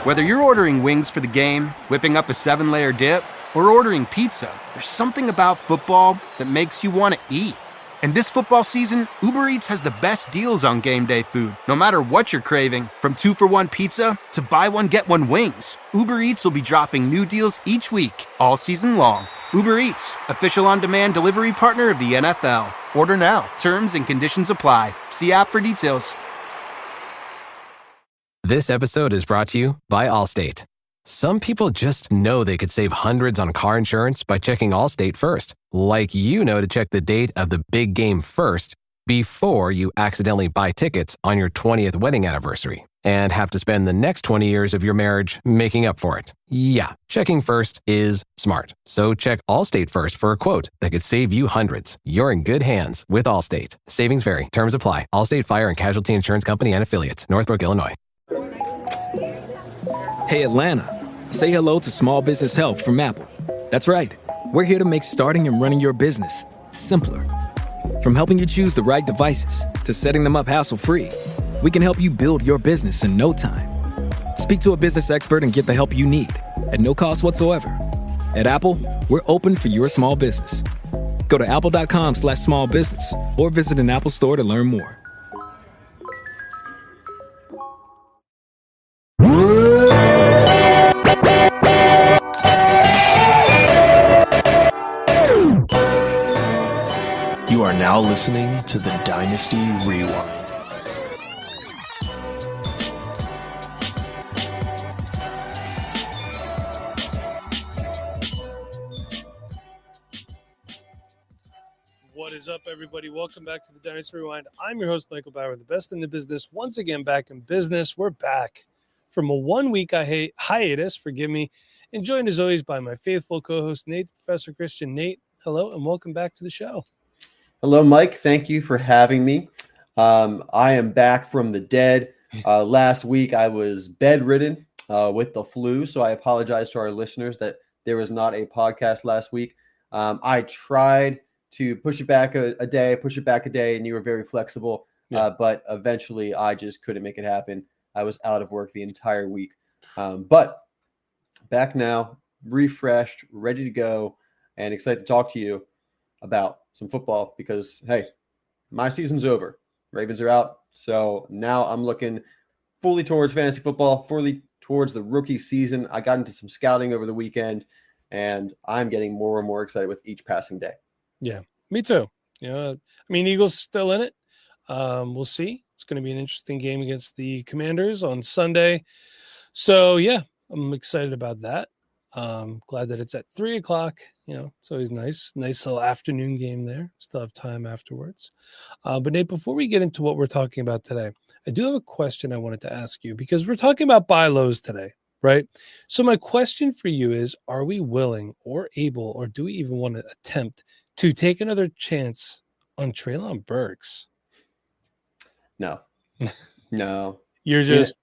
Whether you're ordering wings for the game, whipping up a 7-layer dip, or ordering pizza, there's something about football that makes you want to eat. And this football season, Uber Eats has the best deals on game day food. No matter what you're craving, from 2-for-1 pizza to buy one, get one wings, Uber Eats will be dropping new deals each week, all season long. Uber Eats, official on-demand delivery partner of the NFL. Order now. Terms and conditions apply. See app for details. This episode is brought to you by Allstate. Some people just know they could save hundreds on car insurance by checking Allstate first. Like you know to check the date of the big game first before you accidentally buy tickets on your 20th wedding anniversary and have to spend the next 20 years of your marriage making up for it. Yeah, checking first is smart. So check Allstate first for a quote that could save you hundreds. You're in good hands with Allstate. Savings vary. Terms apply. Allstate Fire and Casualty Insurance Company and Affiliates. Northbrook, Illinois. Hey, Atlanta. Say hello to small business help from Apple. That's right. We're here to make starting and running your business simpler. From helping you choose the right devices to setting them up hassle-free, we can help you build your business in no time. Speak to a business expert and get the help you need at no cost whatsoever. At Apple, we're open for your small business. Go to apple.com/small business or visit an Apple store to learn more. You are now listening to the Dynasty Rewind. What is up, everybody? Welcome back to the Dynasty Rewind. I'm your host, Michael Bauer, the best in the business. Once again, back in business. We're back from a 1-week hiatus, forgive me, and joined as always by my faithful co-host, Nate, Professor Christian. Nate, hello, and welcome back to the show. Hello, Mike. Thank you for having me. I am back from the dead. Last week, I was bedridden with the flu, so I apologize to our listeners that there was not a podcast last week. I tried to push it back a day, and you were very flexible, but eventually I just couldn't make it happen. I was out of work the entire week. But back now, refreshed, ready to go, and excited to talk to you about some football because, hey, my season's over. Ravens are out. So now I'm looking fully towards fantasy football, fully towards the rookie season. I got into some scouting over the weekend, and I'm getting more and more excited with each passing day. Yeah, me too. Eagles still in it. We'll see. It's going to be an interesting game against the Commanders on Sunday. So, yeah, I'm excited about that. Glad that it's at 3:00. It's always nice little afternoon game there. Still have time afterwards. But Nate, before we get into what we're talking about today, I do have a question I wanted to ask you because we're talking about buy lows today, right? So my question for you is, are we willing or able, or do we even want to attempt to take another chance on Treylon Burks? No. You're just...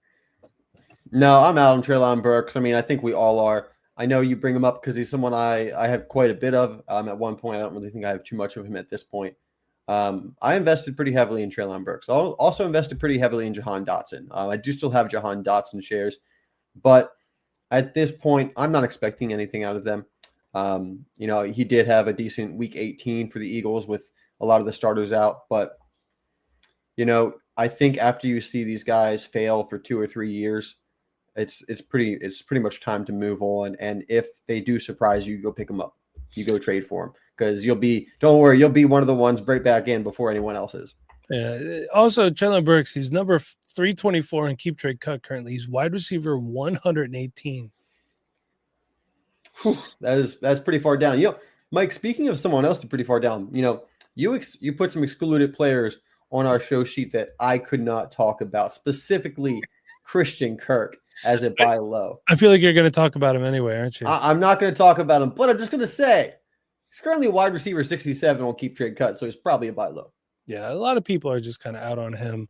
No, I'm out on Treylon Burks. I think we all are. I know you bring him up because he's someone I have quite a bit of. At one point, I don't really think I have too much of him at this point. I invested pretty heavily in Treylon Burks. I also invested pretty heavily in Jahan Dotson. I do still have Jahan Dotson shares, but at this point, I'm not expecting anything out of them. He did have a decent week 18 for the Eagles with a lot of the starters out, but I think after you see these guys fail for 2 or 3 years, it's pretty much time to move on. And if they do surprise you, go pick them up. You go trade for them because you'll be one of the ones right back in before anyone else is. Yeah. Also, Treylon Burks, he's number 324 in keep trade cut currently. He's wide receiver 118. That's pretty far down. Mike, speaking of someone else pretty far down, you put some excluded players on our show sheet that I could not talk about, specifically Christian Kirk as a buy low. I feel like you're going to talk about him anyway, aren't you? I'm not going to talk about him, but I'm just going to say he's currently a wide receiver 67 on keep trade cut, so he's probably a buy low. Yeah, a lot of people are just kind of out on him.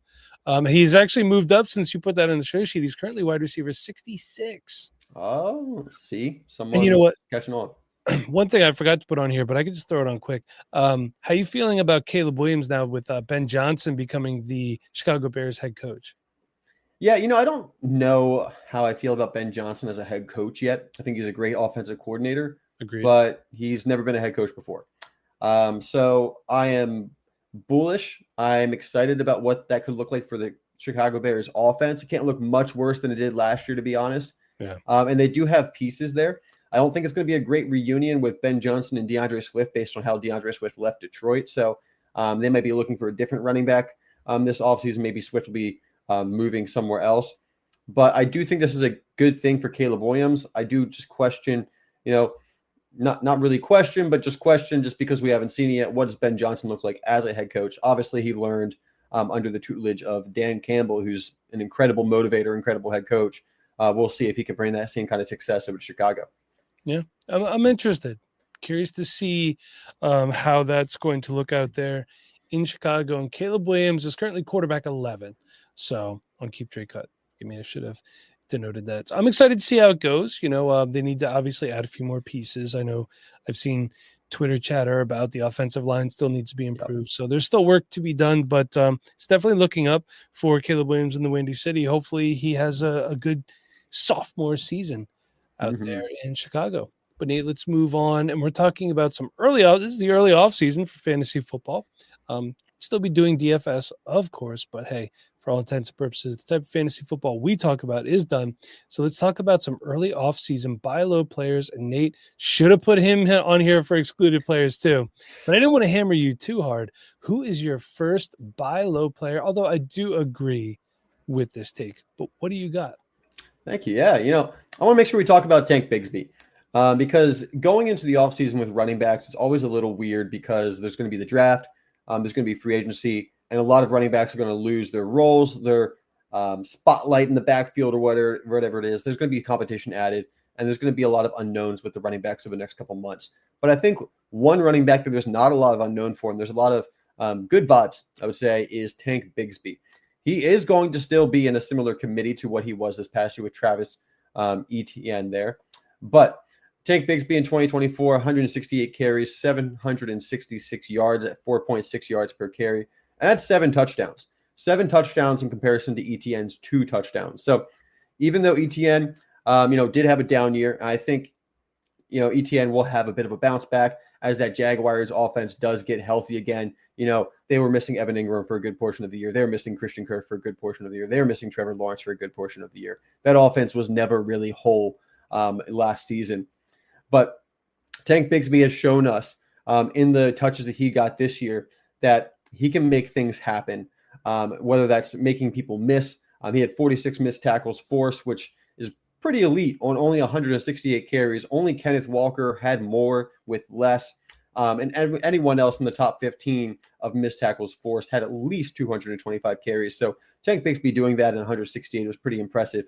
He's actually moved up since you put that in the show sheet. He's currently wide receiver 66. Oh, see? Someone catching on. One thing I forgot to put on here, but I could just throw it on quick. How you feeling about Caleb Williams now with Ben Johnson becoming the Chicago Bears head coach? Yeah, I don't know how I feel about Ben Johnson as a head coach yet. I think he's a great offensive coordinator, Agreed. but he's never been a head coach before. So I am bullish. I'm excited about what that could look like for the Chicago Bears offense. It can't look much worse than it did last year, to be honest. Yeah. And they do have pieces there. I don't think it's going to be a great reunion with Ben Johnson and DeAndre Swift based on how DeAndre Swift left Detroit. So they might be looking for a different running back this offseason. Maybe Swift will be moving somewhere else. But I do think this is a good thing for Caleb Williams. I do just question, not really question, but just question just because we haven't seen it yet. What does Ben Johnson look like as a head coach? Obviously, he learned under the tutelage of Dan Campbell, who's an incredible motivator, incredible head coach. We'll see if he can bring that same kind of success over to Chicago. Yeah, I'm interested. Curious to see how that's going to look out there in Chicago. And Caleb Williams is currently quarterback 11. So on Keep Trade Cut. I should have denoted that. I'm excited to see how it goes. They need to obviously add a few more pieces. I know I've seen Twitter chatter about the offensive line still needs to be improved. So there's still work to be done, but it's definitely looking up for Caleb Williams in the Windy City. Hopefully he has a good sophomore season out there in Chicago. But Nate, let's move on. And we're talking about this is the early off season for fantasy football. Still be doing DFS, of course, but hey, for all intents and purposes, the type of fantasy football we talk about is done. So let's talk about some early offseason buy low players. And Nate should have put him on here for excluded players too. But I didn't want to hammer you too hard. Who is your first buy low player? Although I do agree with this take. But what do you got? Thank you. Yeah, I want to make sure we talk about Tank Bigsby because going into the offseason with running backs, it's always a little weird because there's going to be the draft, there's going to be free agency, and a lot of running backs are going to lose their roles, their spotlight in the backfield or whatever it is. There's going to be competition added, and there's going to be a lot of unknowns with the running backs over the next couple months. But I think one running back that there's not a lot of unknown for, and there's a lot of good vibes, I would say, is Tank Bigsby. He is going to still be in a similar committee to what he was this past year with Travis Etienne there. But Tank Bigsby in 2024, 168 carries, 766 yards at 4.6 yards per carry. And that's 7 touchdowns. 7 touchdowns in comparison to Etienne's 2 touchdowns. So even though Etienne, did have a down year, I think, Etienne will have a bit of a bounce back as that Jaguars offense does get healthy again. They were missing Evan Ingram for a good portion of the year. They were missing Christian Kirk for a good portion of the year. They were missing Trevor Lawrence for a good portion of the year. That offense was never really whole last season. But Tank Bigsby has shown us in the touches that he got this year that he can make things happen, whether that's making people miss. He had 46 missed tackles forced, which is pretty elite on only 168 carries. Only Kenneth Walker had more with less. And anyone else in the top 15 of missed tackles forced had at least 225 carries. So Tank Bigsby doing that in 168 was pretty impressive.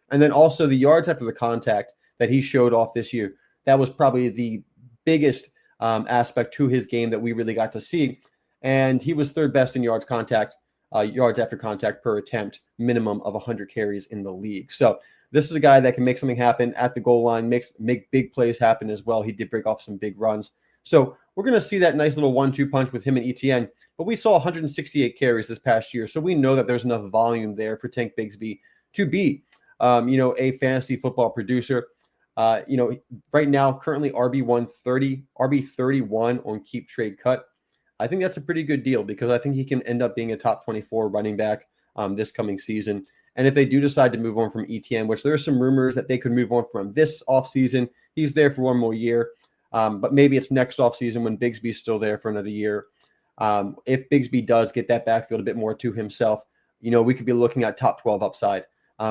And then also the yards after the contact that he showed off this year, that was probably the biggest aspect to his game that we really got to see. And he was third best in yards after contact per attempt, minimum of 100 carries in the league. So this is a guy that can make something happen at the goal line, make big plays happen as well. He did break off some big runs. So we're going to see that nice little 1-2 punch with him and Etienne. But we saw 168 carries this past year. So we know that there's enough volume there for Tank Bigsby to be, a fantasy football producer. Right now, currently RB31 on Keep Trade Cut. I think that's a pretty good deal because I think he can end up being a top 24 running back this coming season. And if they do decide to move on from Etienne, which there are some rumors that they could move on from this offseason, he's there for one more year. But maybe it's next offseason when Bigsby's still there for another year. If Bigsby does get that backfield a bit more to himself, we could be looking at top 12 upside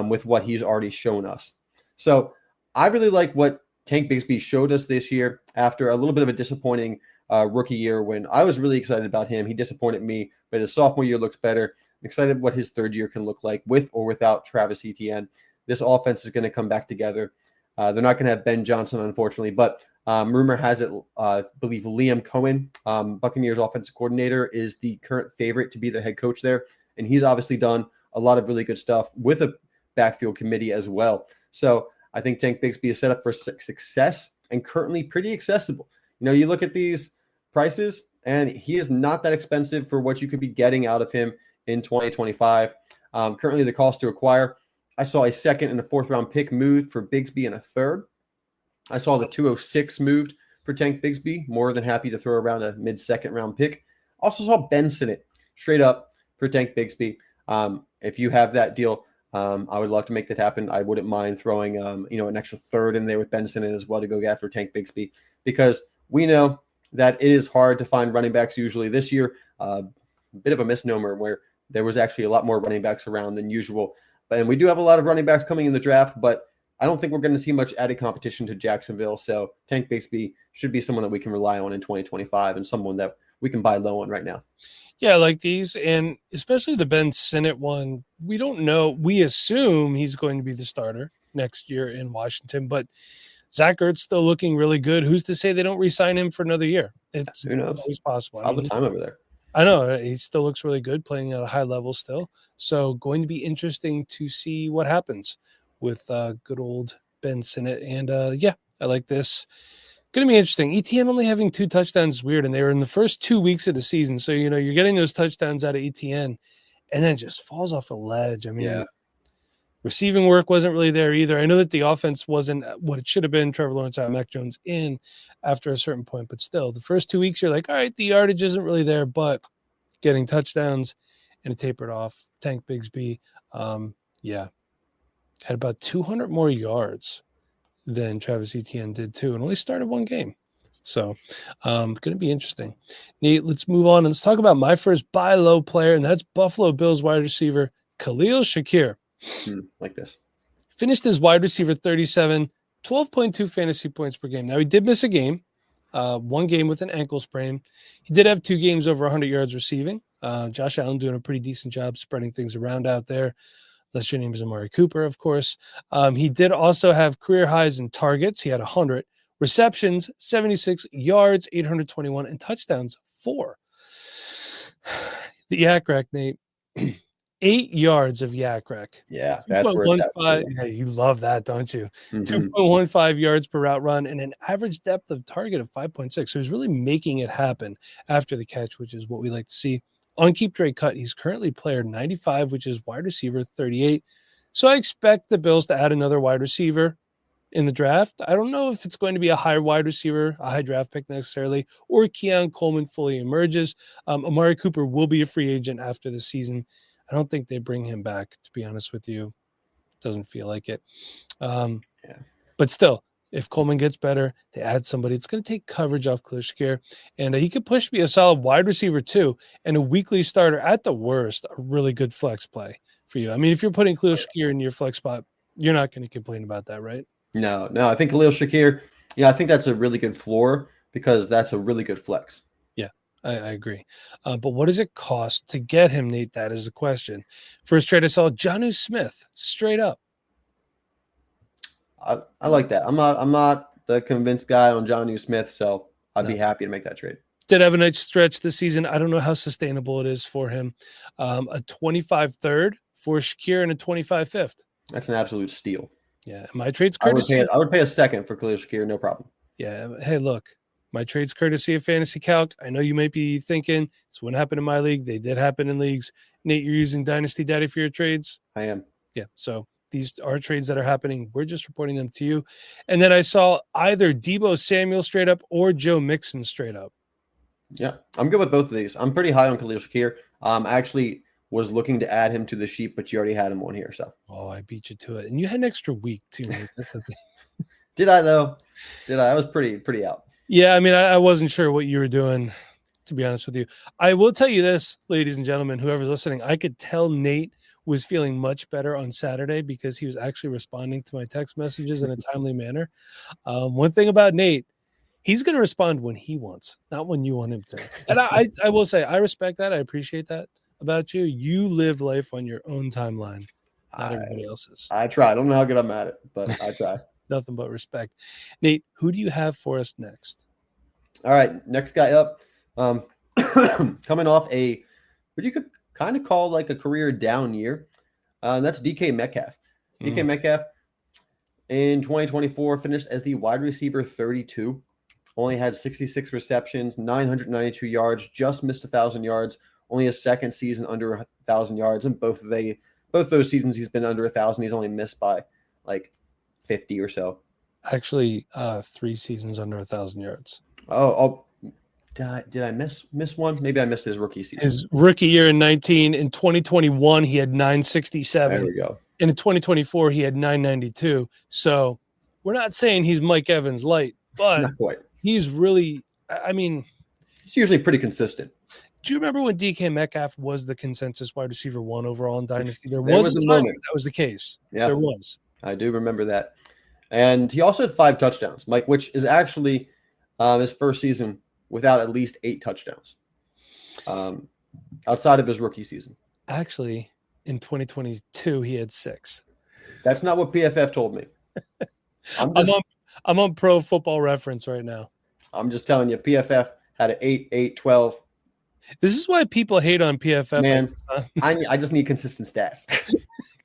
with what he's already shown us. So I really like what Tank Bigsby showed us this year after a little bit of a disappointing rookie year when I was really excited about him. He disappointed me, but his sophomore year looks better. I'm excited what his third year can look like with or without Travis Etienne. This offense is going to come back together. They're not going to have Ben Johnson, unfortunately, but rumor has it, I believe Liam Cohen, Buccaneers offensive coordinator, is the current favorite to be the head coach there. And he's obviously done a lot of really good stuff with a backfield committee as well. So I think Tank Bigsby is set up for success and currently pretty accessible. You look at these prices and he is not that expensive for what you could be getting out of him in 2025. Currently, the cost to acquire, I saw a 2nd and a 4th round pick moved for Bigsby and a 3rd. I saw the 206 moved for Tank Bigsby. More than happy to throw around a mid-2nd round pick. Also saw Ben Sinnott straight up for Tank Bigsby. If you have that deal, I would love to make that happen. I wouldn't mind throwing an extra 3rd in there with Ben Sinnott as well to go after Tank Bigsby, because we know that it is hard to find running backs usually. This year, a bit of a misnomer where there was actually a lot more running backs around than usual. And we do have a lot of running backs coming in the draft, but I don't think we're going to see much added competition to Jacksonville. So Tank Bigsby should be someone that we can rely on in 2025 and someone that we can buy low on right now. Yeah, I like these, and especially the Ben Sinnott one. We don't know. We assume he's going to be the starter next year in Washington, but Zach Ertz still looking really good. Who's to say they don't re-sign him for another year? It's Who knows? always possible. All the time over there. I know. He still looks really good, playing at a high level still. So going to be interesting to see what happens with good old Ben Sinnott. And, I like this. Going to be interesting. ETN only having 2 touchdowns is weird, and they were in the first 2 weeks of the season. So, you're getting those touchdowns out of ETN, and then it just falls off a ledge. I mean, receiving work wasn't really there either. I know that the offense wasn't what it should have been. Trevor Lawrence out, Mac Jones in after a certain point, but still, the first 2 weeks, you're like, all right, the yardage isn't really there, but getting touchdowns and it tapered off. Tank Bigsby, had about 200 more yards than Travis Etienne did too, and only started 1 game. So going to be interesting. Nate, let's move on and let's talk about my first buy low player, and that's Buffalo Bills wide receiver Khalil Shakir. Like this. Finished as wide receiver 37, 12.2 fantasy points per game. Now, he did miss a game, 1 game with an ankle sprain. He did have 2 games over 100 yards receiving. Josh Allen doing a pretty decent job spreading things around out there. Unless your name is Amari Cooper, of course. He did also have career highs in targets. He had 100. Receptions, 76. Yards, 821. And touchdowns, 4. The yak rack, Nate. 8 yards of yak rack. Yeah, that's where it's at. Yeah, you love that, don't you? Mm-hmm. 2.15 yards per route run and an average depth of target of 5.6. So he's really making it happen after the catch, which is what we like to see. On keep trade cut, he's currently player 95, which is wide receiver 38. So I expect the Bills to add another wide receiver in the draft. I don't know if it's going to be a high wide receiver, a high draft pick necessarily, or Keon Coleman fully emerges. Amari Cooper will be a free agent after the season. I don't think they bring him back, to be honest with you. Doesn't feel like it. But still, if Coleman gets better, they add somebody. It's going to take coverage off Khalil Shakir, and he could push to be a solid wide receiver too, and a weekly starter at the worst, a really good flex play for you. I mean, if you're putting Khalil Shakir in your flex spot, you're not going to complain about that, right? No. I think Khalil Shakir, I think that's a really good floor because that's a really good flex. Yeah, I agree. But what does it cost to get him, Nate? That is the question. First trade I saw, Jonnu Smith, straight up. I like that. I'm not the convinced guy on Jonnu Smith, so I'd be happy to make that trade. Did have a nice stretch this season. I don't know how sustainable it is for him. A 25 third for Shakir and a 25 fifth. That's an absolute steal. Yeah, my trade's courtesy. I would pay a second for Khalil Shakir, no problem. Yeah, hey, look, my trade's courtesy of Fantasy Calc. I know you might be thinking this wouldn't happen in my league. They did happen in leagues. Nate, you're using Dynasty Daddy for your trades? I am. Yeah, so these are trades that are happening. We're just reporting them to you. And then I saw either Deebo Samuel straight up or Joe Mixon straight up. Yeah, I'm good with both of these. I'm pretty high on Khalil Shakir. I actually was looking to add him to the sheet, but you already had him on here. So. Oh, I beat you to it. And you had an extra week too, Nate. That's the thing. Did I though? Did I? I was pretty out. Yeah, I mean, I wasn't sure what you were doing, to be honest with you. I will tell you this, ladies and gentlemen, whoever's listening, I could tell Nate was feeling much better on Saturday because he was actually responding to my text messages in a timely manner. One thing about Nate, he's going to respond when he wants, not when you want him to. And I will say, I respect that. I appreciate that about you. You live life on your own timeline, not everybody else's. I try. I don't know how good I'm at it, but I try. Nothing but respect. Nate, who do you have for us next? All right, next guy up. Coming off what you could kind of call like a career down year. That's DK Metcalf. DK Metcalf in 2024 finished as the wide receiver 32. Only had 66 receptions, 992 yards, just missed 1,000 yards. Only his second season under 1,000 yards, and both both those seasons he's been under 1,000. He's only missed by like 50 or so. Actually, 3 seasons under 1,000 yards. Did I miss one? Maybe I missed his rookie season. His rookie year in 19. In 2021, he had 967. There we go. And in 2024, he had 992. So we're not saying he's Mike Evans light, but Not quite. he's really, I mean, He's usually pretty consistent. do you remember when DK Metcalf was the consensus wide receiver 1 overall in Dynasty? There was was a a time moment. that was the case. Yeah. There was. I do remember that. And he also had 5 touchdowns, Mike, which is actually his first season without at least 8 touchdowns outside of his rookie season. Actually, in 2022, he had 6. That's not what PFF told me. I'm on Pro Football Reference right now. I'm just telling you, PFF had an 8, 8, 12. This is why people hate on PFF. Man, I just need consistent stats.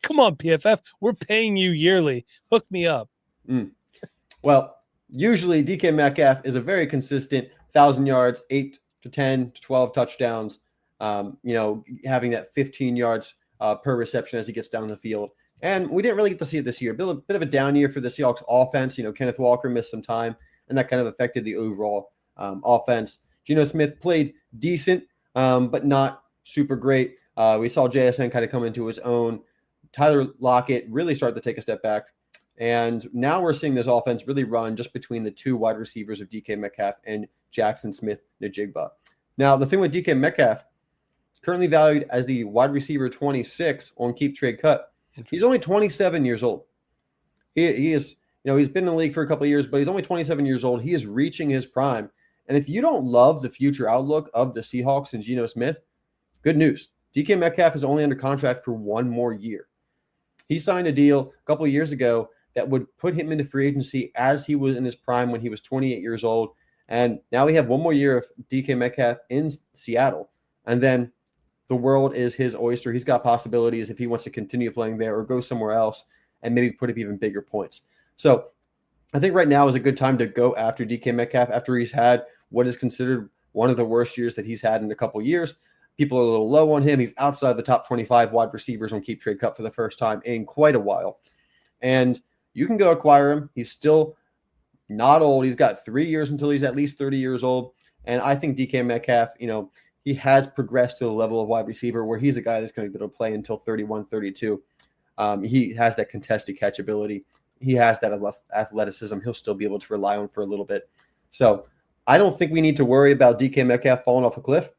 Come on, PFF. We're paying you yearly. Hook me up. Well, usually DK Metcalf is a very consistent 1,000 yards, 8 to 10 to 12 touchdowns, having that 15 yards per reception as he gets down the field. And we didn't really get to see it this year. A bit of a down year for the Seahawks offense. Kenneth Walker missed some time, and that kind of affected the overall offense. Geno Smith played decent, but not super great. We saw JSN kind of come into his own. Tyler Lockett really started to take a step back. And now we're seeing this offense really run just between the 2 wide receivers of DK Metcalf and Jackson Smith-Njigba. Now, the thing with DK Metcalf, currently valued as the wide receiver 26 on Keep Trade Cut, he's only 27 years old. He is, he's been in the league for a couple of years, but he's only 27 years old. He is reaching his prime. And if you don't love the future outlook of the Seahawks and Geno Smith, good news. DK Metcalf is only under contract for 1 more year. He signed a deal a couple of years ago that would put him into free agency as he was in his prime when he was 28 years old. And now we have 1 more year of DK Metcalf in Seattle. And then the world is his oyster. He's got possibilities if he wants to continue playing there or go somewhere else and maybe put up even bigger points. So I think right now is a good time to go after DK Metcalf after he's had what is considered one of the worst years that he's had in a couple of years. People are a little low on him. He's outside the top 25 wide receivers on Keep Trade Cut for the first time in quite a while. And you can go acquire him. He's still not old. He's got 3 years until he's at least 30 years old. And I think DK Metcalf, he has progressed to the level of wide receiver where he's a guy that's going to be able to play until 31, 32. He has that contested catch ability. He has that athleticism he'll still be able to rely on for a little bit. So I don't think we need to worry about DK Metcalf falling off a cliff.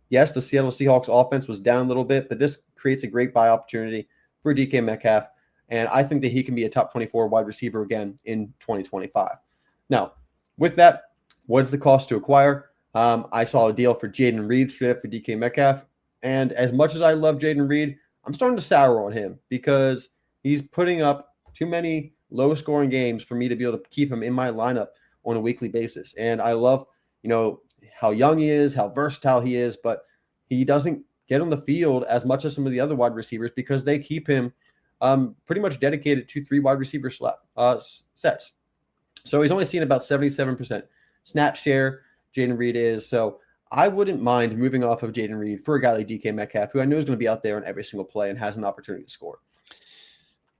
Yes, the Seattle Seahawks offense was down a little bit, but this creates a great buy opportunity for DK Metcalf. And I think that he can be a top 24 wide receiver again in 2025. Now, with that, what's the cost to acquire? I saw a deal for Jayden Reed straight up for DK Metcalf. And as much as I love Jayden Reed, I'm starting to sour on him because he's putting up too many low-scoring games for me to be able to keep him in my lineup on a weekly basis. And I love, how young he is, how versatile he is, but he doesn't get on the field as much as some of the other wide receivers because they keep him pretty much dedicated to 3 wide receiver sets. So he's only seen about 77% snap share, Jayden Reed is. So I wouldn't mind moving off of Jayden Reed for a guy like DK Metcalf, who I know is going to be out there on every single play and has an opportunity to score.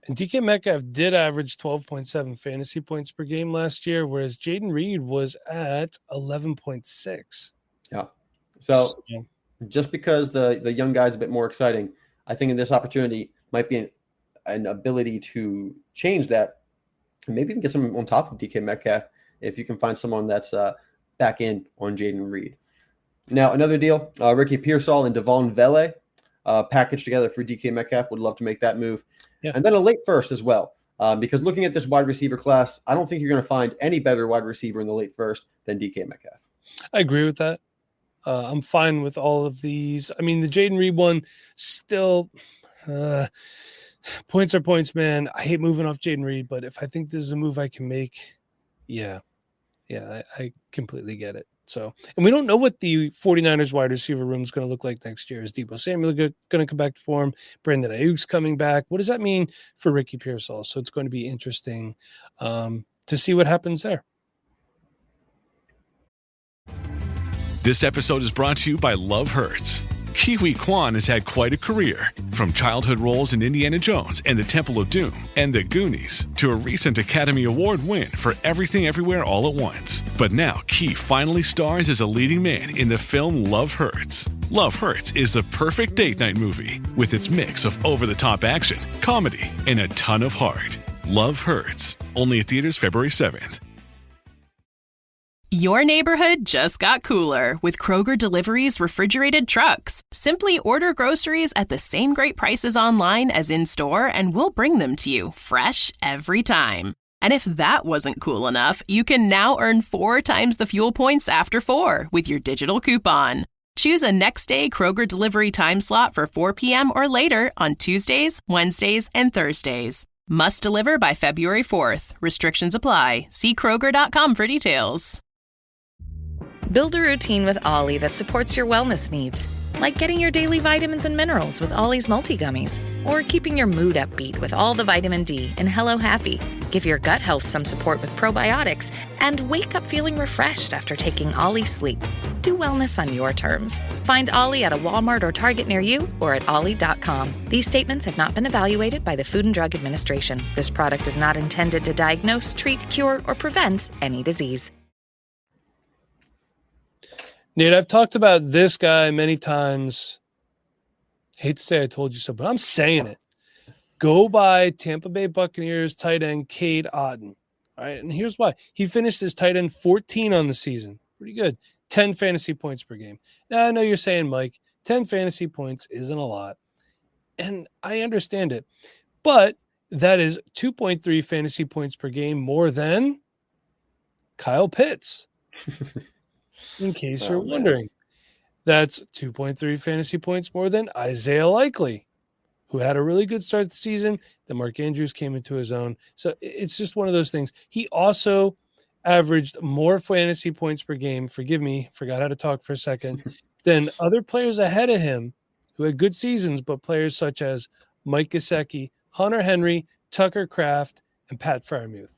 And DK Metcalf did average 12.7 fantasy points per game last year, whereas Jayden Reed was at 11.6. Yeah. So just because the young guy's a bit more exciting, I think in this opportunity might be an ability to change that and maybe even get someone on top of DK Metcalf if you can find someone that's back in on Jayden Reed. Now, another deal, Ricky Pearsall and Devon Vele packaged together for DK Metcalf. Would love to make that move. Yeah. And then a late first as well, because looking at this wide receiver class, I don't think you're going to find any better wide receiver in the late first than DK Metcalf. I agree with that. I'm fine with all of these. I mean, the Jayden Reed one still points are points, man. I hate moving off Jayden Reed, but if I think this is a move I can make, I completely get it. So, and we don't know what the 49ers wide receiver room is going to look like next year. Is Deebo Samuel going to come back to form? Brandon Ayuk's coming back. What does that mean for Ricky Pearsall? So it's going to be interesting to see what happens there. This episode is brought to you by Love Hurts. Kiwi Kwan has had quite a career, from childhood roles in Indiana Jones and the Temple of Doom and The Goonies to a recent Academy Award win for Everything Everywhere All at Once. But now Ki finally stars as a leading man in the film Love Hurts. Love Hurts is the perfect date night movie with its mix of over-the-top action, comedy, and a ton of heart. Love Hurts, only at theaters February 7th. Your neighborhood just got cooler with Kroger Delivery's refrigerated trucks. Simply order groceries at the same great prices online as in-store, and we'll bring them to you fresh every time. And if that wasn't cool enough, you can now earn 4 times the fuel points after 4 with your digital coupon. Choose a next-day Kroger Delivery time slot for 4 p.m. or later on Tuesdays, Wednesdays, and Thursdays. Must deliver by February 4th. Restrictions apply. See Kroger.com for details. Build a routine with Ollie that supports your wellness needs, like getting your daily vitamins and minerals with Ollie's multi-gummies, or keeping your mood upbeat with all the vitamin D in Hello Happy. Give your gut health some support with probiotics, and wake up feeling refreshed after taking Ollie Sleep. Do wellness on your terms. Find Ollie at a Walmart or Target near you or at ollie.com. These statements have not been evaluated by the Food and Drug Administration. This product is not intended to diagnose, treat, cure, or prevent any disease. Nate, I've talked about this guy many times. Hate to say I told you so, but I'm saying it. Go by Tampa Bay Buccaneers tight end Cade Otton. All right, and here's why. He finished as tight end 14 on the season. Pretty good. 10 fantasy points per game. Now, I know you're saying, Mike, 10 fantasy points isn't a lot, and I understand it. But that is 2.3 fantasy points per game more than Kyle Pitts. In case you're wondering, that's 2.3 fantasy points more than Isaiah Likely, who had a really good start to the season. Then Mark Andrews came into his own. So it's just one of those things. He also averaged more fantasy points per game, forgive me, forgot how to talk for a second, than other players ahead of him who had good seasons, but players such as Mike Gesicki, Hunter Henry, Tucker Kraft, and Pat Freiermuth.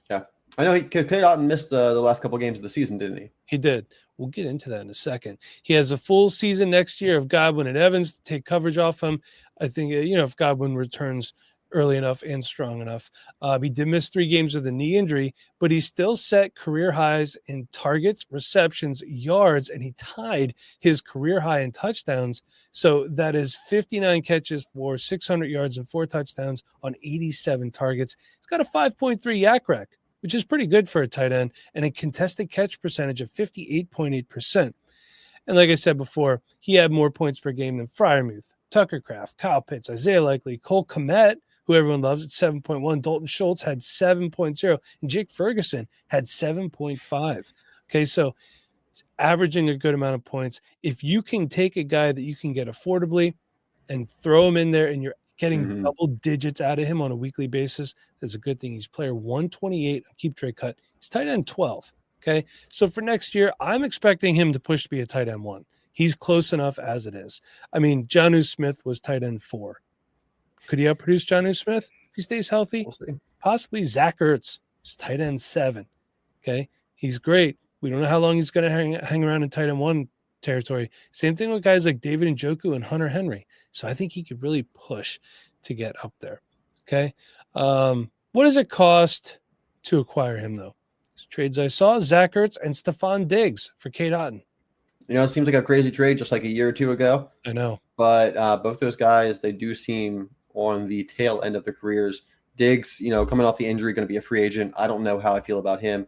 Yeah. I know Cade Otton missed the last couple of games of the season, didn't he? He did. We'll get into that in a second. He has a full season next year of Godwin and Evans to take coverage off him. I think, if Godwin returns early enough and strong enough. He did miss 3 games with a knee injury, but he still set career highs in targets, receptions, yards, and he tied his career high in touchdowns. So that is 59 catches for 600 yards and 4 touchdowns on 87 targets. He's got a 5.3 yak rec, which is pretty good for a tight end, and a contested catch percentage of 58.8%. And like I said before, he had more points per game than Freiermuth, Tucker Kraft, Kyle Pitts, Isaiah Likely, Cole Kmet, who everyone loves at 7.1. Dalton Schultz had 7.0, and Jake Ferguson had 7.5. Okay, so averaging a good amount of points. If you can take a guy that you can get affordably and throw him in there and you're getting double digits out of him on a weekly basis, that's a good thing. He's player 128 on Keep Trade Cut. He's tight end 12. Okay, so for next year, I'm expecting him to push to be a tight end 1. He's close enough as it is. I mean, Jonnu Smith was tight end 4. Could he outproduce Jonnu Smith if he stays healthy? We'll possibly. Zach Ertz is tight end 7. Okay, he's great. We don't know how long he's going to hang around in tight end 1 territory. Same thing with guys like David Njoku and Hunter Henry. So I think he could really push to get up there. Okay. What does it cost to acquire him, though? These trades I saw, Zach Ertz and Stephon Diggs for Cade Otton. It seems like a crazy trade just like a year or two ago. I know. But both those guys, they do seem on the tail end of their careers. Diggs, coming off the injury, going to be a free agent. I don't know how I feel about him.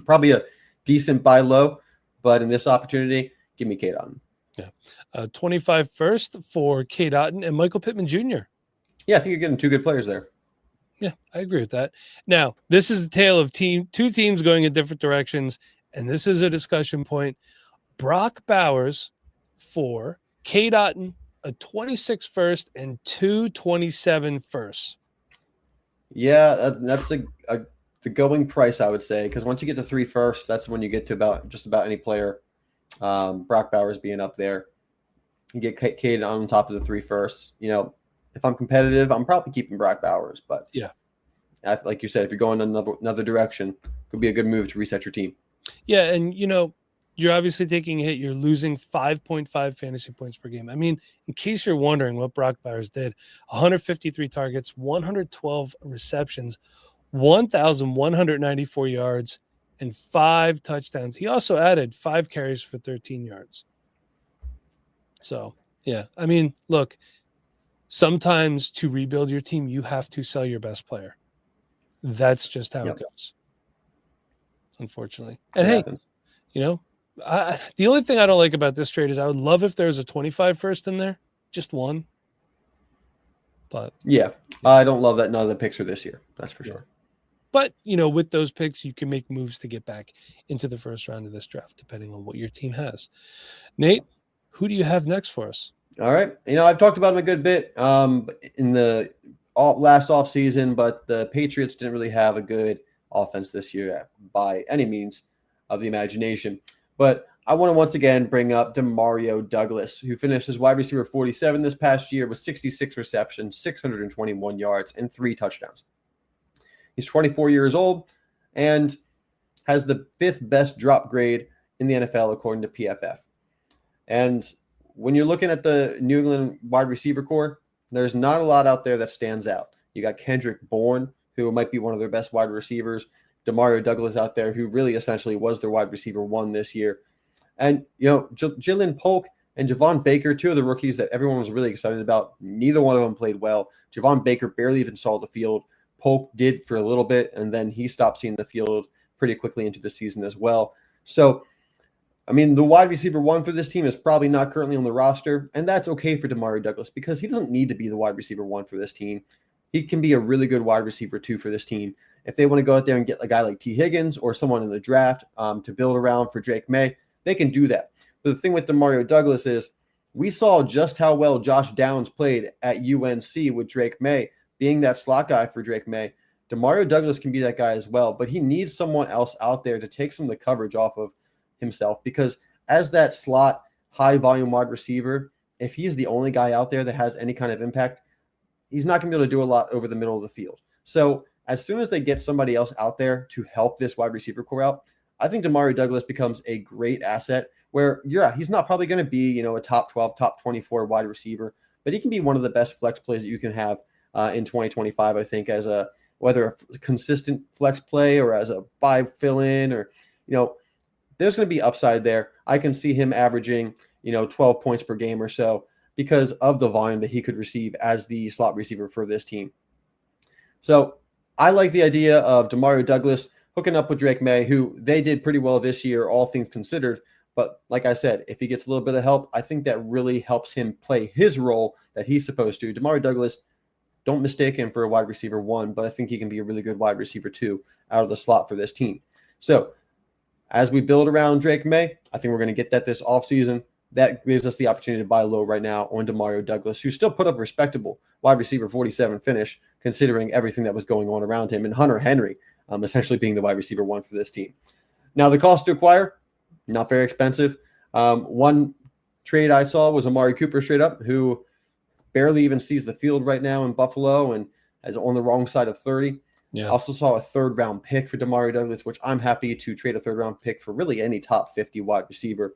Probably a decent buy low, but in this opportunity, give me Cade Otton. Yeah. 25 first for Cade Otton and Michael Pittman Jr. Yeah, I think you're getting 2 good players there. Yeah, I agree with that. Now, this is the tale of 2 teams going in different directions, and this is a discussion point. Brock Bowers for Cade Otton, a 26 first and 2 27 firsts. Yeah, that's the going price, I would say, because once you get to 3 firsts, that's when you get to just about any player. Brock Bowers being up there. You get Cade on top of the 3 firsts. If I'm competitive, I'm probably keeping Brock Bowers. But yeah, like you said, if you're going another direction, it could be a good move to reset your team. Yeah, and you're you're obviously taking a hit. You're losing 5.5 fantasy points per game. I mean, in case you're wondering what Brock Bowers did, 153 targets, 112 receptions, 1,194 yards, and 5 touchdowns. He also added 5 carries for 13 yards. So, yeah, I mean, look, sometimes to rebuild your team, you have to sell your best player. That's just how it goes, unfortunately. And hey, the only thing I don't like about this trade is I would love if there was a 25 first in there, just one. But I don't love that none of the picks are this year. That's for sure. But, with those picks, you can make moves to get back into the first round of this draft, depending on what your team has. Nate, who do you have next for us? All right. I've talked about him a good bit in the last offseason, but the Patriots didn't really have a good offense this year by any means of the imagination. But I want to once again bring up Demario Douglas, who finished as wide receiver 47 this past year with 66 receptions, 621 yards, and 3 touchdowns. He's 24 years old and has the 5th best drop grade in the NFL according to PFF. And when you're looking at the New England wide receiver core, there's not a lot out there that stands out. You got Kendrick Bourne, who might be one of their best wide receivers. Demario Douglas out there, who really essentially was their wide receiver 1 this year. And, Jalen Polk and Javon Baker, 2 of the rookies that everyone was really excited about. Neither one of them played well. Javon Baker barely even saw the field. Polk did for a little bit, and then he stopped seeing the field pretty quickly into the season as well. So, I mean, the wide receiver 1 for this team is probably not currently on the roster, and that's okay for Demario Douglas because he doesn't need to be the wide receiver 1 for this team. He can be a really good wide receiver 2 for this team. If they want to go out there and get a guy like T. Higgins or someone in the draft to build around for Drake May, they can do that. But the thing with Demario Douglas is we saw just how well Josh Downs played at UNC with Drake May, being that slot guy for Drake May. Demario Douglas can be that guy as well, but he needs someone else out there to take some of the coverage off of himself because as that slot, high-volume wide receiver, if he's the only guy out there that has any kind of impact, he's not going to be able to do a lot over the middle of the field. So as soon as they get somebody else out there to help this wide receiver core out, I think Demario Douglas becomes a great asset where, he's not probably going to be, a top 12, top 24 wide receiver, but he can be one of the best flex plays that you can have in 2025, I think, as whether a consistent flex play or as a buy fill-in or, there's going to be upside there. I can see him averaging, 12 points per game or so because of the volume that he could receive as the slot receiver for this team. So I like the idea of Demario Douglas hooking up with Drake May, who they did pretty well this year, all things considered. But like I said, if he gets a little bit of help, I think that really helps him play his role that he's supposed to. Demario Douglas, don't mistake him for a wide receiver 1, but I think he can be a really good wide receiver 2 out of the slot for this team. So as we build around Drake May, I think we're going to get that this offseason. That gives us the opportunity to buy low right now on Demario Douglas, who still put up a respectable wide receiver 47 finish, considering everything that was going on around him, and Hunter Henry essentially being the wide receiver 1 for this team. Now, the cost to acquire, not very expensive. One trade I saw was Amari Cooper straight up, who barely even sees the field right now in Buffalo and is on the wrong side of 30. Yeah. I also saw a 3rd-round pick for Demario Douglas, which I'm happy to trade a 3rd-round pick for really any top 50 wide receiver.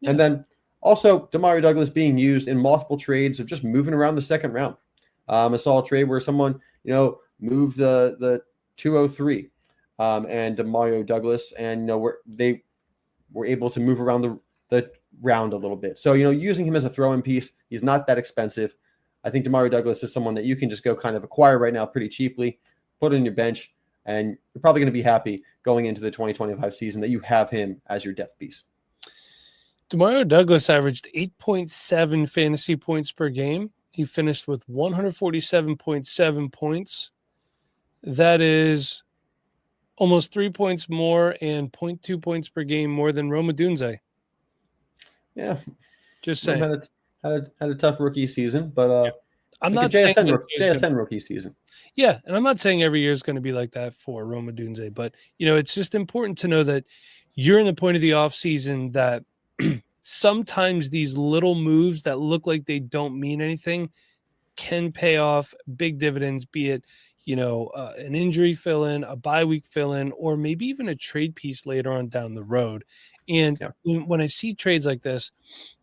Yeah. And then also Demario Douglas being used in multiple trades of just moving around the 2nd round. I saw a trade where someone, moved the 203 and Demario Douglas, and they were able to move around the round a little bit. So, using him as a throw-in piece, he's not that expensive. I think Demario Douglas is someone that you can just go kind of acquire right now pretty cheaply, put on your bench, and you're probably going to be happy going into the 2025 season that you have him as your depth piece. Demario Douglas averaged 8.7 fantasy points per game. He finished with 147.7 points. That is almost 3 points more and 0.2 points per game more than Rome Odunze. Yeah. Just saying. Had a tough rookie season, but I'm not saying JSN rookie season. Yeah, and I'm not saying every year is going to be like that for Rome Odunze, but it's just important to know that you're in the point of the offseason that sometimes these little moves that look like they don't mean anything can pay off big dividends, be it, an injury fill in, a bye week fill in, or maybe even a trade piece later on down the road. And when I see trades like this,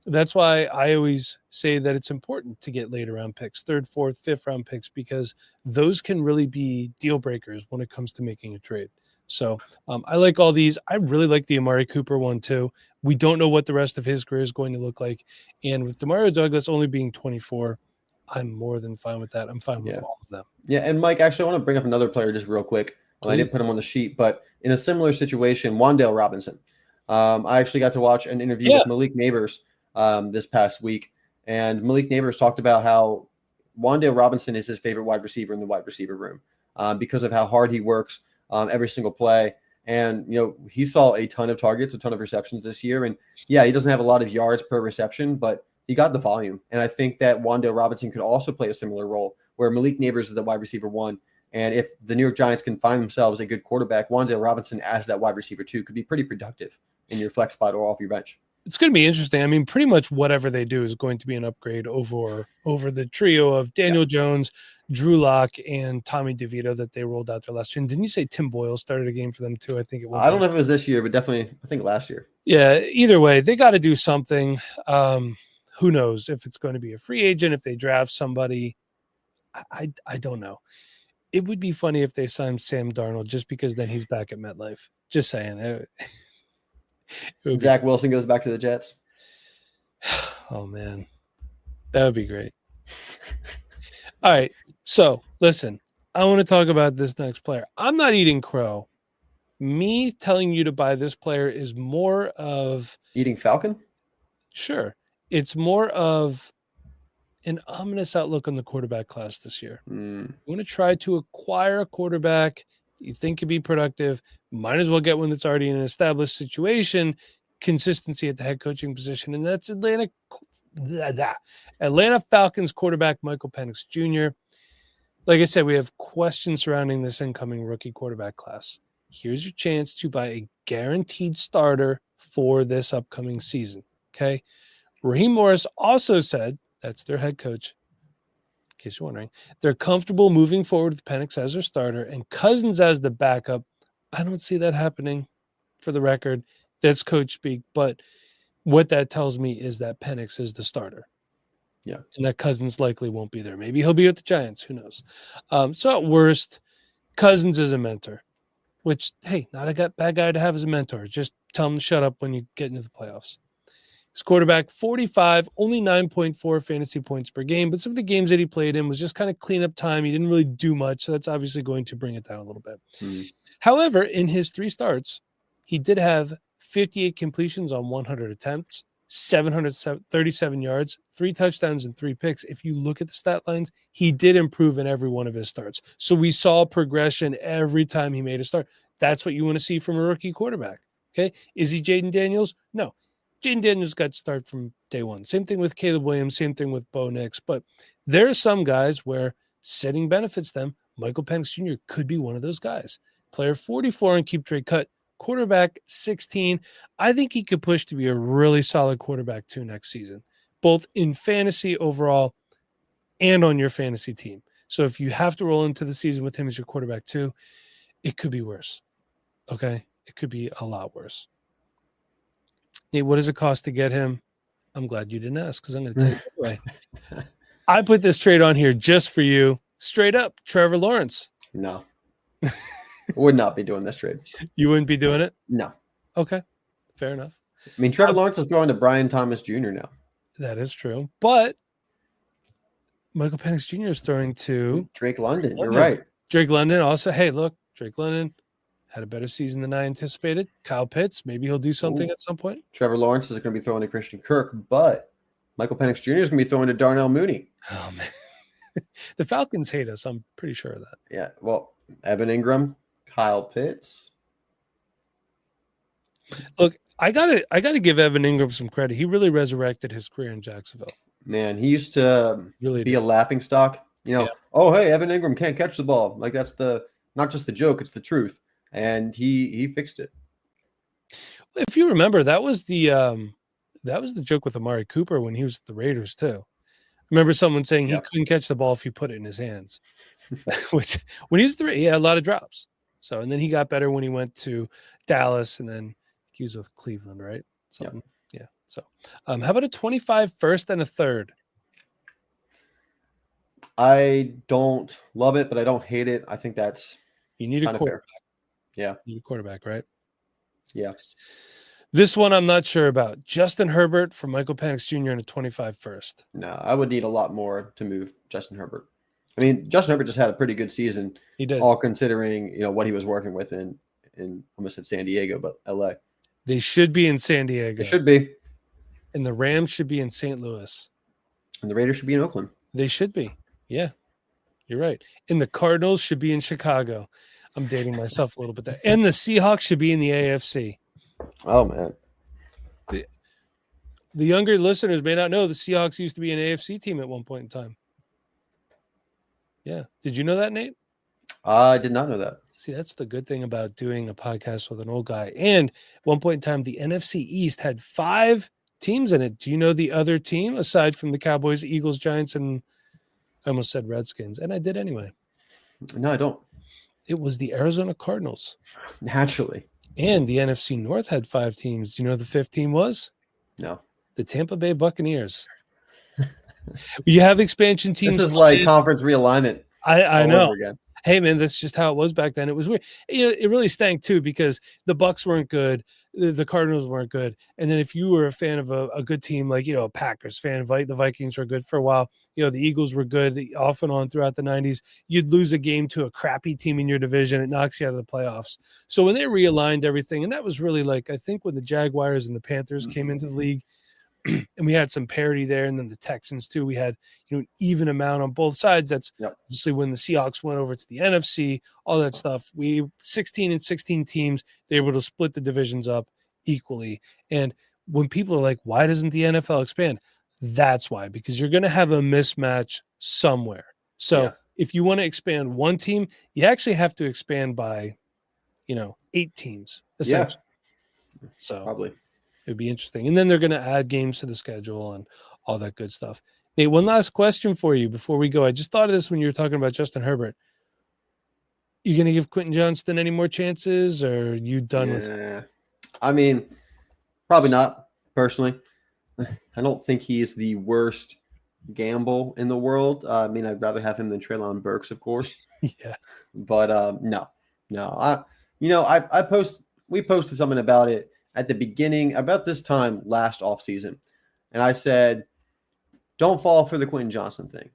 that's why I always say that it's important to get later round picks, 3rd, 4th, 5th round picks, because those can really be deal breakers when it comes to making a trade. So I like all these. I really like the Amari Cooper one too. We don't know what the rest of his career is going to look like. And with Demario Douglas only being 24, I'm more than fine with that. I'm fine with all of them. Yeah, and Mike, actually, I want to bring up another player just real quick. Well, I didn't put him on the sheet, but in a similar situation, Wan'Dale Robinson. I actually got to watch an interview with Malik Neighbors this past week, and Malik Neighbors talked about how Wan'Dale Robinson is his favorite wide receiver in the wide receiver room because of how hard he works every single play. And, he saw a ton of targets, a ton of receptions this year. And, he doesn't have a lot of yards per reception, but he got the volume. And I think that Wan'Dale Robinson could also play a similar role where Malik Neighbors is the wide receiver 1. And if the New York Giants can find themselves a good quarterback, Wan'Dale Robinson as that wide receiver 2 could be pretty productive in your flex spot or off your bench. It's going to be interesting. I mean, pretty much whatever they do is going to be an upgrade over the trio of Daniel Jones, Drew Lock, and Tommy DeVito that they rolled out there last year. And didn't you say Tim Boyle started a game for them too? I think it was. I don't know if it was this year, but definitely I think last year. Yeah, either way, they got to do something. Who knows if it's going to be a free agent, if they draft somebody. I don't know. It would be funny if they signed Sam Darnold just because then he's back at MetLife. Just saying. Zach Wilson goes back to the Jets. Oh, man. That would be great. All right. So, listen, I want to talk about this next player. I'm not eating crow. Me telling you to buy this player is more of... Eating Falcon? Sure. It's more of an ominous outlook on the quarterback class this year. You want to try to acquire a quarterback you think could be productive, might as well get one that's already in an established situation, consistency at the head coaching position, and that's Atlanta Falcons quarterback Michael Penix Jr. Like I said, we have questions surrounding this incoming rookie quarterback class. Here's your chance to buy a guaranteed starter for this upcoming season, okay? Raheem Morris also said, that's their head coach, in case you're wondering, they're comfortable moving forward with Penix as their starter and Cousins as the backup. I don't see that happening, for the record. That's coach speak, but what that tells me is that Penix is the starter. Yeah. And that Cousins likely won't be there. Maybe he'll be with the Giants. Who knows? So at worst, Cousins is a mentor, which, hey, not a bad guy to have as a mentor. Just tell him to shut up when you get into the playoffs. His quarterback, 45, only 9.4 fantasy points per game, but some of the games that he played in was just kind of cleanup time. He didn't really do much, so that's obviously going to bring it down a little bit. However, in his 3 starts, he did have 58 completions on 100 attempts, 737 yards, 3 touchdowns, and 3 picks. If you look at the stat lines, he did improve in every one of his starts. So we saw progression every time he made a start. That's what you want to see from a rookie quarterback. Okay. Is he Jaden Daniels? No. Jaden Daniels got to start from day one. Same thing with Caleb Williams, same thing with Bo Nix. But there are some guys where setting benefits them. Michael Penix Jr. could be one of those guys. Player 44 and keep trade cut. Quarterback 16. I think he could push to be a really solid quarterback too next season, both in fantasy overall and on your fantasy team. So if you have to roll into the season with him as your quarterback too, it could be worse. Okay? It could be a lot worse. Nate, what does it cost to get him? I'm glad you didn't ask because I'm going to tell you anyway. I put this trade on here just for you. Straight up, Trevor Lawrence. No. Would not be doing this trade. You wouldn't be doing it? No. Okay. Fair enough. I mean, Trevor Lawrence is going to Brian Thomas Jr. now. That is true. But Michael Penix Jr. is throwing to Drake London. You're right. Drake London also. Hey, look, Drake London had a better season than I anticipated. Kyle Pitts, maybe he'll do something at some point. Trevor Lawrence is going to be throwing to Christian Kirk, but Michael Penix Jr. is going to be throwing to Darnell Mooney. Oh, man. The Falcons hate us. I'm pretty sure of that. Yeah. Well, Evan Ingram, Kyle Pitts. Look, I gotta give Evan Ingram some credit. He really resurrected his career in Jacksonville. Man, he used to really be a laughingstock. Oh, hey, Evan Ingram can't catch the ball. Like that's not just the joke, it's the truth. And he fixed it. If you remember, that was the joke with Amari Cooper when he was at the Raiders too. Remember someone saying he couldn't catch the ball if you put it in his hands, which when he was 3, he had a lot of drops. So, and then he got better when he went to Dallas, and then he was with Cleveland, right? So, yeah. So, how about a 25 first and a third? I don't love it, but I don't hate it. I think that's you need a quarterback. Yeah, you need a quarterback, right? Yeah. This one I'm not sure about. Justin Herbert for Michael Penix Jr. in a 25 first. No, I would need a lot more to move Justin Herbert. I mean, Justin Herbert just had a pretty good season. He did. All considering, what he was working with in almost at San Diego, but LA. They should be in San Diego. They should be. And the Rams should be in St. Louis. And the Raiders should be in Oakland. They should be. Yeah. You're right. And the Cardinals should be in Chicago. I'm dating myself a little bit there. And the Seahawks should be in the AFC. Oh, man. The younger listeners may not know the Seahawks used to be an AFC team at one point in time. Yeah. Did you know that, Nate? I did not know that. See, that's the good thing about doing a podcast with an old guy. And at one point in time, the NFC East had 5 teams in it. Do you know the other team aside from the Cowboys, Eagles, Giants, and I almost said Redskins, and I did anyway. No, I don't. It was the Arizona Cardinals. Naturally. And the NFC North had 5 teams. Do you know who the 5th team was? No. The Tampa Bay Buccaneers. You have expansion teams. This is like conference realignment. I know. Hey, man, that's just how it was back then. It was weird. It really stank, too, because the Bucs weren't good. The Cardinals weren't good. And then if you were a fan of a good team, like, a Packers fan, the Vikings were good for a while. The Eagles were good off and on throughout the 90s. You'd lose a game to a crappy team in your division. It knocks you out of the playoffs. So when they realigned everything, and that was really like, I think when the Jaguars and the Panthers came into the league, and we had some parity there, and then the Texans too. We had an even amount on both sides. That's obviously when the Seahawks went over to the NFC, all that stuff. We 16 and 16 teams. They were able to split the divisions up equally. And when people are like, "Why doesn't the NFL expand?" That's why, because you're going to have a mismatch somewhere. So if you want to expand one team, you actually have to expand by, 8 teams essentially. Yeah. So probably. It would be interesting. And then they're going to add games to the schedule and all that good stuff. Nate, one last question for you before we go. I just thought of this when you were talking about Justin Herbert. You going to give Quentin Johnston any more chances, or are you done with it? I mean, probably not, personally. I don't think he's the worst gamble in the world. I mean, I'd rather have him than Treylon Burks, of course. Yeah. But no. We posted something about it at the beginning, about this time last offseason. And I said, don't fall for the Quentin Johnston thing.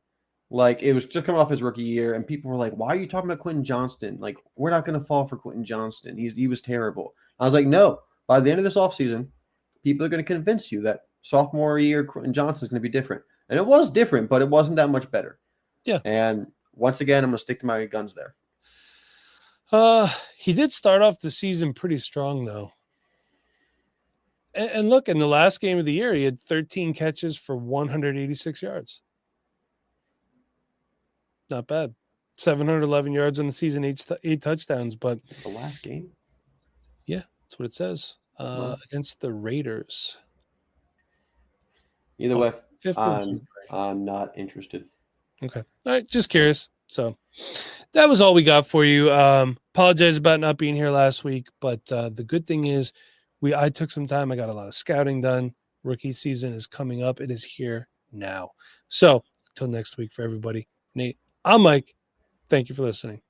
Like, it was just coming off his rookie year, and people were like, why are you talking about Quentin Johnston? Like, we're not going to fall for Quentin Johnston. He was terrible. I was like, no, by the end of this offseason, people are going to convince you that sophomore year Quentin Johnston is going to be different. And it was different, but it wasn't that much better. Yeah. And once again, I'm going to stick to my guns there. He did start off the season pretty strong, though. And look, in the last game of the year, he had 13 catches for 186 yards. Not bad. 711 yards in the season, 8 touchdowns. But the last game? Yeah, that's what it says. Against the Raiders. Either way, I'm not interested. Okay. All right, just curious. So that was all we got for you. Apologize about not being here last week, but the good thing is I took some time. I got a lot of scouting done. Rookie season is coming up. It is here now. So until next week for everybody, Nate, I'm Mike. Thank you for listening.